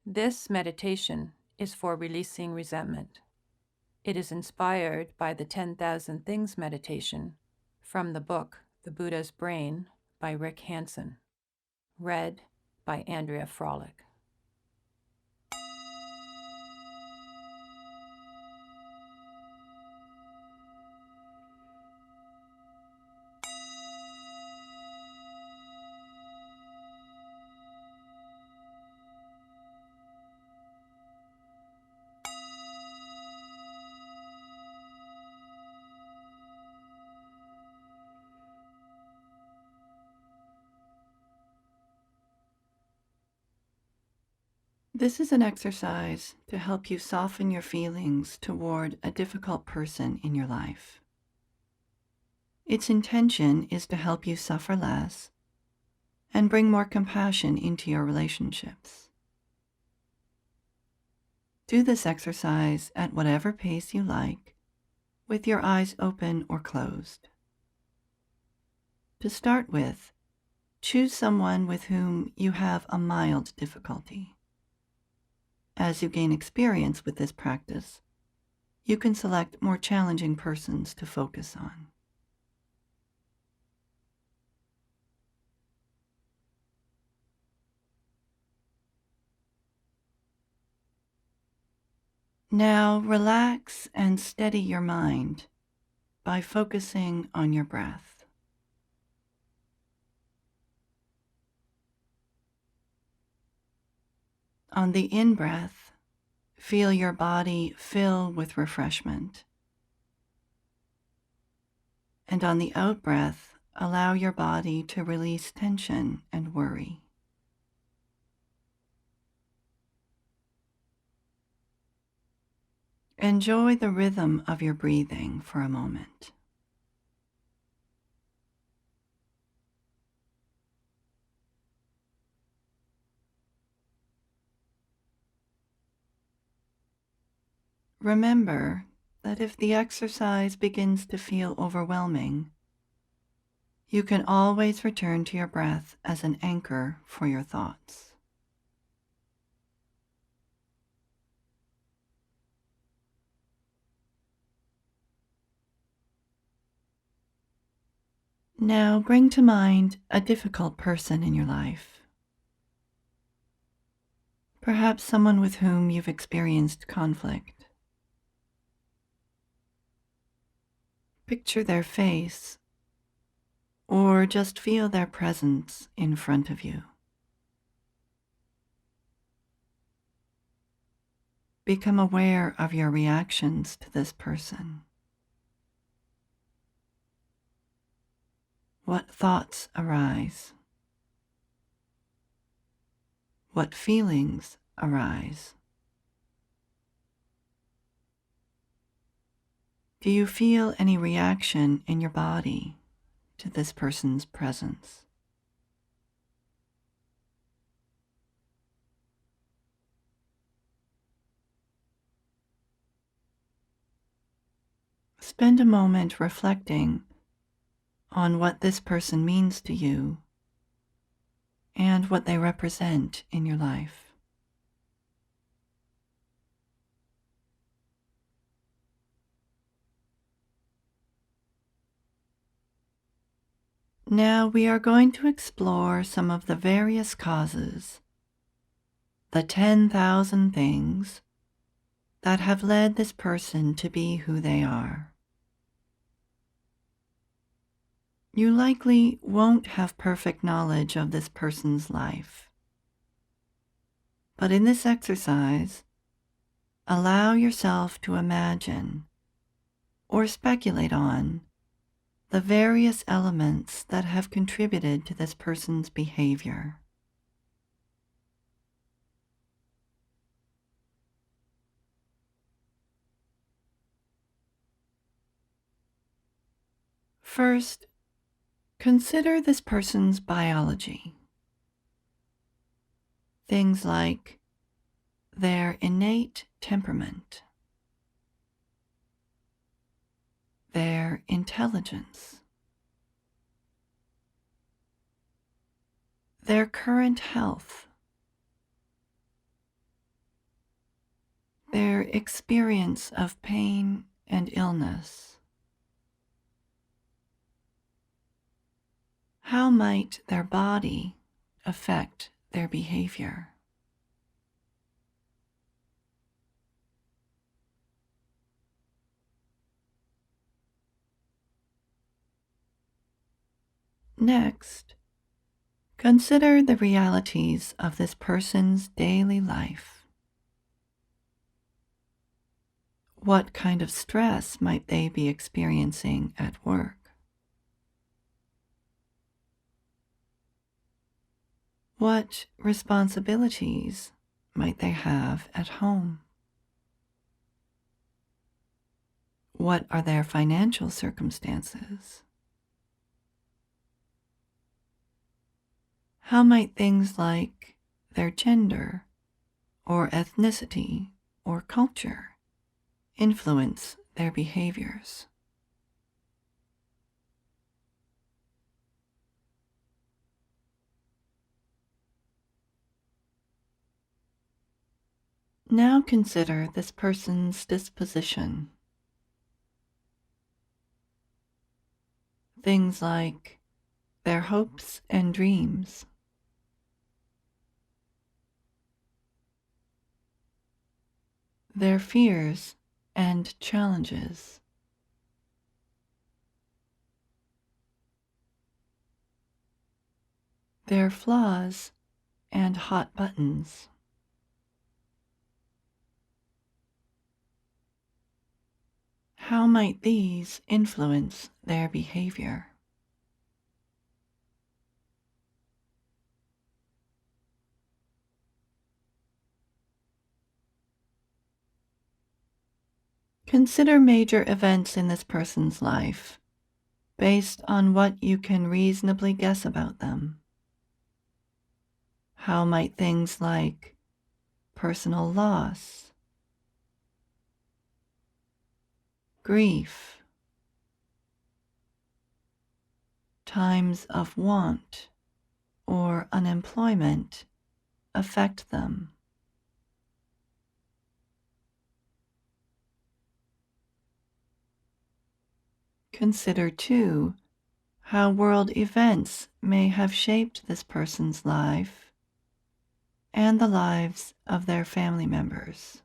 This meditation is for releasing resentment. It is inspired by the 10,000 Things meditation from the book The Buddha's Brain by Rick Hanson, read by Andrea Frolick. This is an exercise to help you soften your feelings toward a difficult person in your life. Its intention is to help you suffer less and bring more compassion into your relationships. Do this exercise at whatever pace you like, with your eyes open or closed. To start with, choose someone with whom you have a mild difficulty. As you gain experience with this practice, you can select more challenging persons to focus on. Now relax and steady your mind by focusing on your breath. On the in-breath, feel your body fill with refreshment. And on the out-breath, allow your body to release tension and worry. Enjoy the rhythm of your breathing for a moment. Remember that if the exercise begins to feel overwhelming, you can always return to your breath as an anchor for your thoughts. Now bring to mind a difficult person in your life. Perhaps someone with whom you've experienced conflict. Picture their face, or just feel their presence in front of you. Become aware of your reactions to this person. What thoughts arise? What feelings arise? Do you feel any reaction in your body to this person's presence? Spend a moment reflecting on what this person means to you and what they represent in your life. Now we are going to explore some of the various causes, the 10,000 things that have led this person to be who they are. You likely won't have perfect knowledge of this person's life. But in this exercise, allow yourself to imagine or speculate on the various elements that have contributed to this person's behavior. First, consider this person's biology. Things like their innate temperament, their intelligence, their current health, their experience of pain and illness. How might their body affect their behavior? Next, consider the realities of this person's daily life. What kind of stress might they be experiencing at work? What responsibilities might they have at home? What are their financial circumstances? How might things like their gender or ethnicity or culture influence their behaviors? Now consider this person's disposition. Things like their hopes and dreams, their fears and challenges, their flaws and hot buttons. How might these influence their behavior? Consider major events in this person's life based on what you can reasonably guess about them. How might things like personal loss, grief, times of want or unemployment affect them? Consider, too, how world events may have shaped this person's life and the lives of their family members.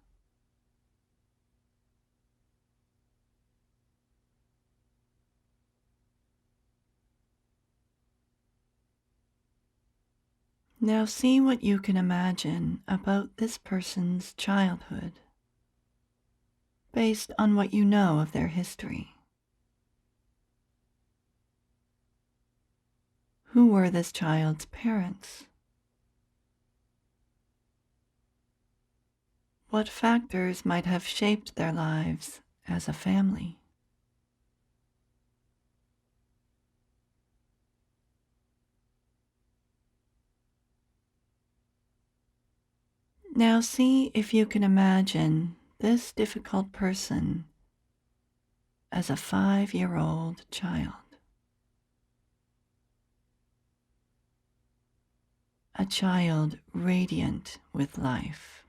Now see what you can imagine about this person's childhood based on what you know of their history. Who were this child's parents? What factors might have shaped their lives as a family? Now see if you can imagine this difficult person as a 5-year-old child. A child radiant with life.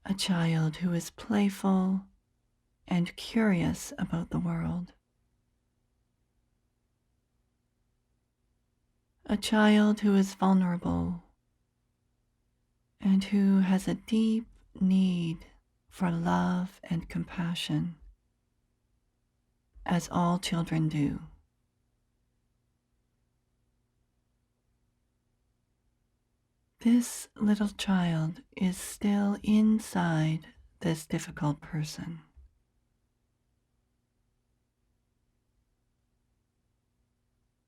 A child who is playful and curious about the world. A child who is vulnerable and who has a deep need for love and compassion, as all children do. This little child is still inside this difficult person.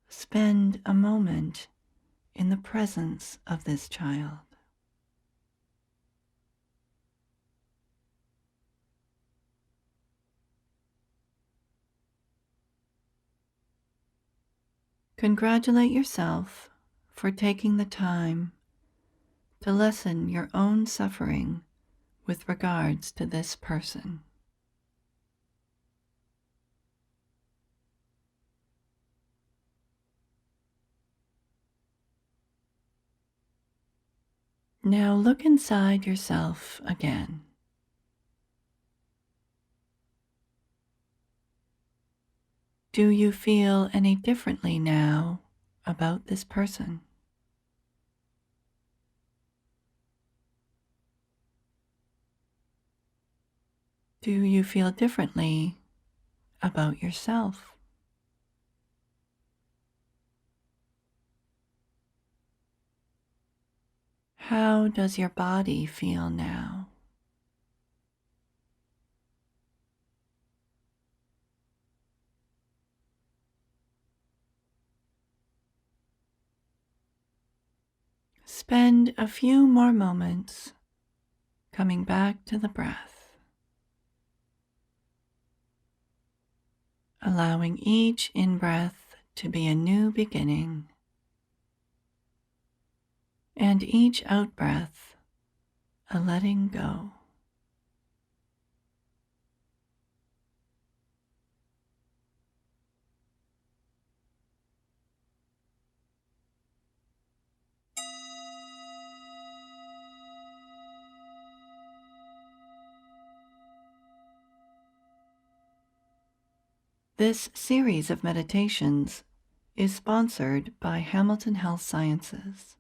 Spend a moment in the presence of this child. Congratulate yourself for taking the time to lessen your own suffering with regards to this person. Now look inside yourself again. Do you feel any differently now about this person? Do you feel differently about yourself? How does your body feel now? Spend a few more moments coming back to the breath, allowing each in-breath to be a new beginning and each out-breath a letting go. This series of meditations is sponsored by Hamilton Health Sciences.